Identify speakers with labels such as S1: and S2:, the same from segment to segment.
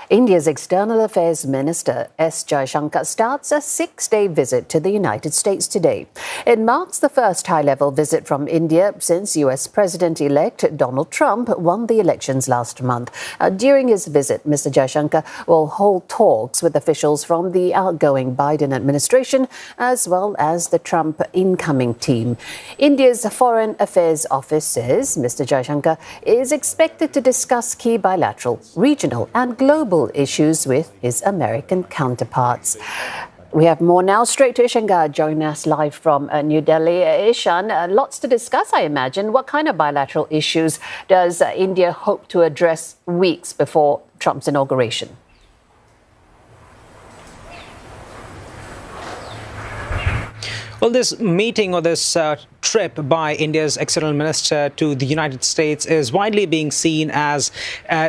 S1: India's External Affairs Minister S. Jaishankar starts a 6-day visit to the United States today. It marks the first high-level visit from India since US President-elect Donald Trump won the elections last month. During his visit, Mr. Jaishankar will hold talks with officials from the outgoing Biden administration as well as the Trump incoming team. India's Foreign Affairs Office says Mr. Jaishankar is expected to discuss key bilateral, regional and global issues with his American counterparts. We have more now. Straight to Ishan Garg, joining us live from New Delhi. Ishan, lots to discuss, I imagine. What kind of bilateral issues does India hope to address weeks before Trump's inauguration?
S2: Well, this meeting or this trip by India's external minister to the United States is widely being seen as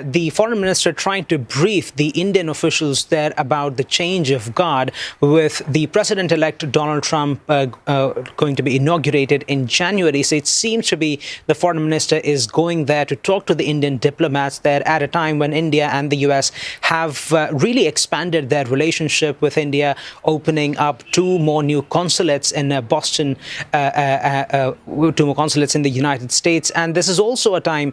S2: the foreign minister trying to brief the Indian officials there about the change of guard with the president-elect Donald Trump going to be inaugurated in January. So it seems to be the foreign minister is going there to talk to the Indian diplomats there at a time when India and the US have really expanded their relationship with India, opening up 2 more new consulates in Boston, 2 more consulates in the United States. And this is also a time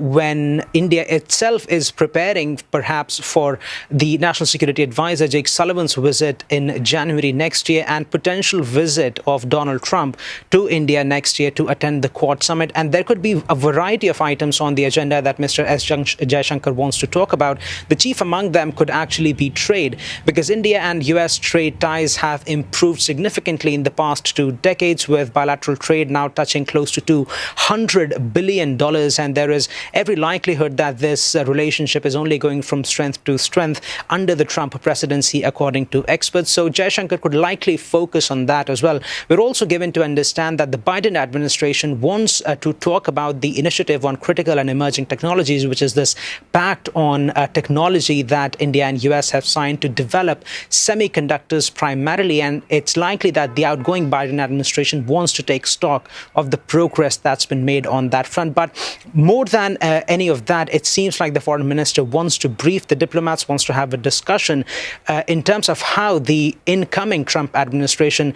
S2: when India itself is preparing perhaps for the National Security Advisor Jake Sullivan's visit in January next year and potential visit of Donald Trump to India next year to attend the Quad Summit. And there could be a variety of items on the agenda that Mr. S. Jaishankar wants to talk about. The chief among them could actually be trade, because India and US trade ties have improved significantly in the past 2 decades, with bilateral trade now touching close to $200 billion. And there is every likelihood that this relationship is only going from strength to strength under the Trump presidency, according to experts. So Jaishankar could likely focus on that as well. We're also given to understand that the Biden administration wants to talk about the initiative on critical and emerging technologies, which is this pact on technology that India and US have signed to develop semiconductors primarily. And it's likely that the outgoing Biden administration wants to take stock of the progress that's been made on that front. But more than any of that, it seems like the foreign minister wants to brief the diplomats, wants to have a discussion in terms of how the incoming Trump administration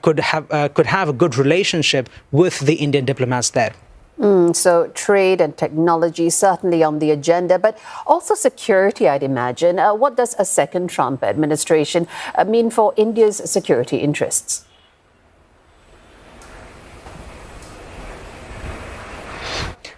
S2: could have a good relationship with the Indian diplomats there.
S1: So trade and technology certainly on the agenda, but also security, I'd imagine. What does a second Trump administration mean for India's security interests?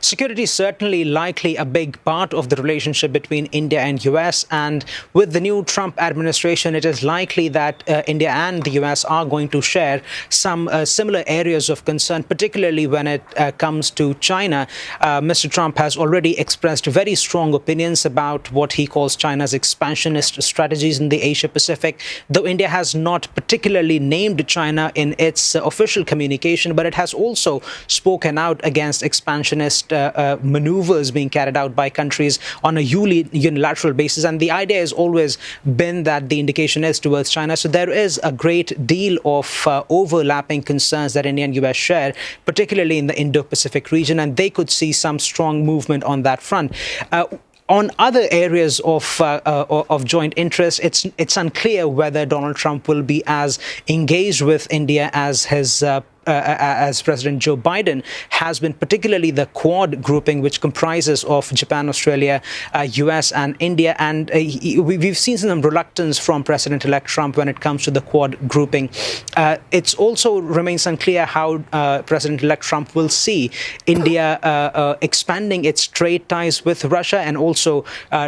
S2: Security is certainly likely a big part of the relationship between India and US. And with the new Trump administration, it is likely that India and the US are going to share some similar areas of concern, particularly when it comes to China. Mr. Trump has already expressed very strong opinions about what he calls China's expansionist strategies in the Asia-Pacific, though India has not particularly named China in its official communication, but it has also spoken out against expansionist maneuvers being carried out by countries on a unilateral basis. And the idea has always been that the indication is towards China. So there is a great deal of overlapping concerns that India and US share, particularly in the Indo-Pacific region, and they could see some strong movement on that front. On other areas of joint interest, it's unclear whether Donald Trump will be as engaged with India as as President Joe Biden has been, particularly the Quad grouping, which comprises of Japan, Australia, US and India. And we've seen some reluctance from President-elect Trump when it comes to the Quad grouping. It also remains unclear how President-elect Trump will see India expanding its trade ties with Russia and also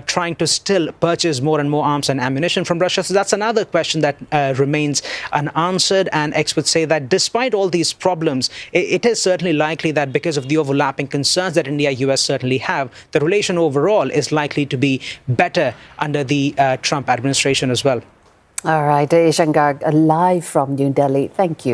S2: trying to still purchase more and more arms and ammunition from Russia. So that's another question that remains unanswered. And experts say that despite all these problems, it is certainly likely that because of the overlapping concerns that India and US certainly have, the relation overall is likely to be better under the Trump administration as well.
S1: All right, Ishan Garg, live from New Delhi. Thank you.